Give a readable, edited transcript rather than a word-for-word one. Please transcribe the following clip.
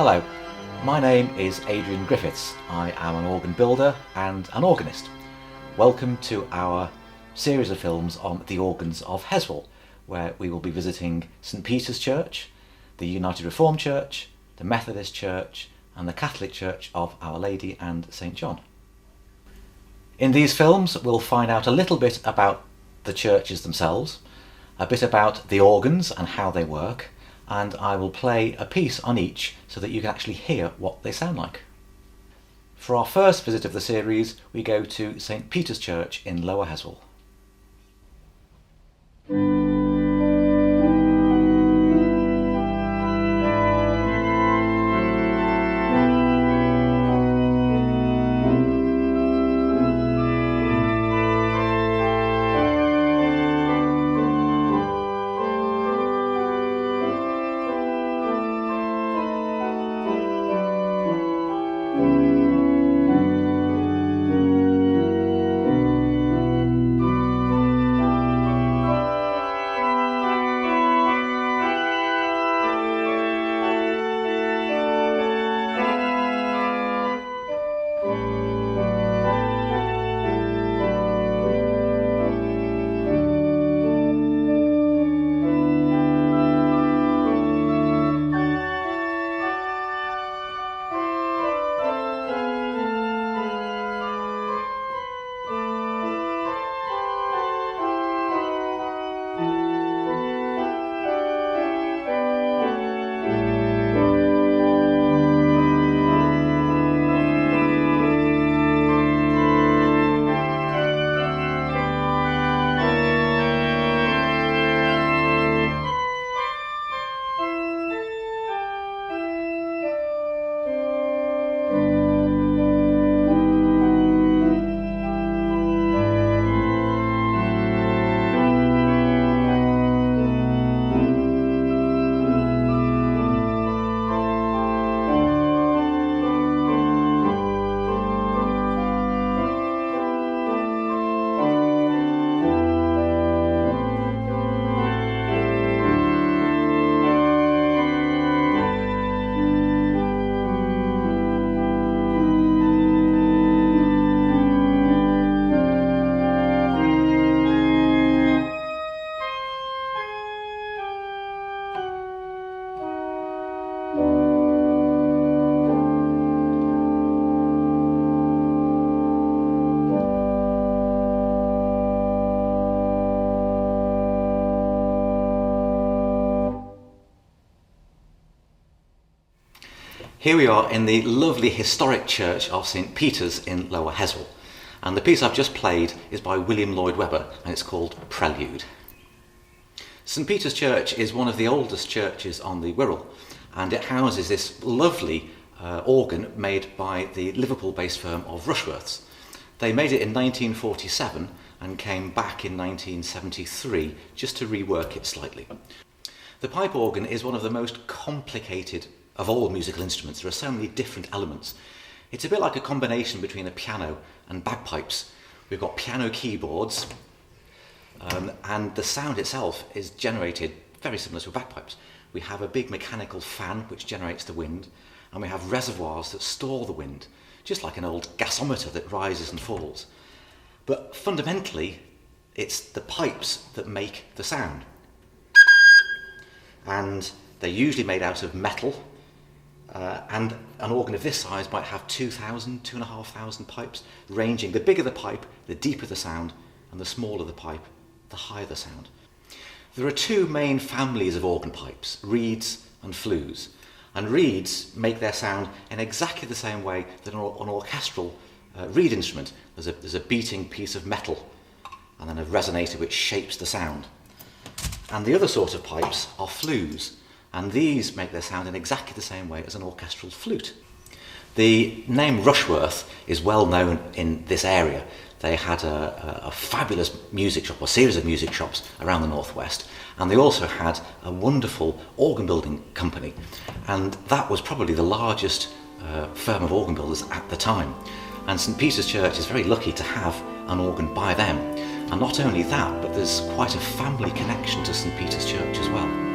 Hello, my name is Adrian Griffiths. I am an organ builder and an organist. Welcome to our series of films on the organs of Heswall, where we will be visiting St Peter's Church, the United Reformed Church, the Methodist Church and the Catholic Church of Our Lady and St John. In these films we'll find out a little bit about the churches themselves, a bit about the organs and how they work, and I will play a piece on each so that you can actually hear what they sound like. For our first visit of the series, we go to St Peter's Church in Lower Heswall. Here we are in the lovely historic church of St Peter's in Lower Heswall, and the piece I've just played is by William Lloyd Webber and it's called Prelude. St Peter's Church is one of the oldest churches on the Wirral, and it houses this lovely organ made by the Liverpool-based firm of Rushworths. They made it in 1947 and came back in 1973 just to rework it slightly. The pipe organ is one of the most complicated of all musical instruments. There are so many different elements. It's a bit like a combination between a piano and bagpipes. We've got piano keyboards, and the sound itself is generated very similar to bagpipes. We have a big mechanical fan which generates the wind, and we have reservoirs that store the wind, just like an old gasometer that rises and falls. But fundamentally, it's the pipes that make the sound. And they're usually made out of metal, and an organ of this size might have 2,000, 2,500 pipes, ranging. The bigger the pipe, the deeper the sound, and the smaller the pipe, the higher the sound. There are two main families of organ pipes, reeds and flues. And reeds make their sound in exactly the same way that an orchestral reed instrument. There's a beating piece of metal and then a resonator which shapes the sound. And the other sort of pipes are flues, and these make their sound in exactly the same way as an orchestral flute. The name Rushworth is well known in this area. They had a fabulous music shop, or series of music shops around the northwest, and they also had a wonderful organ building company, and that was probably the largest firm of organ builders at the time. And St Peter's Church is very lucky to have an organ by them. And not only that, but there's quite a family connection to St Peter's Church as well.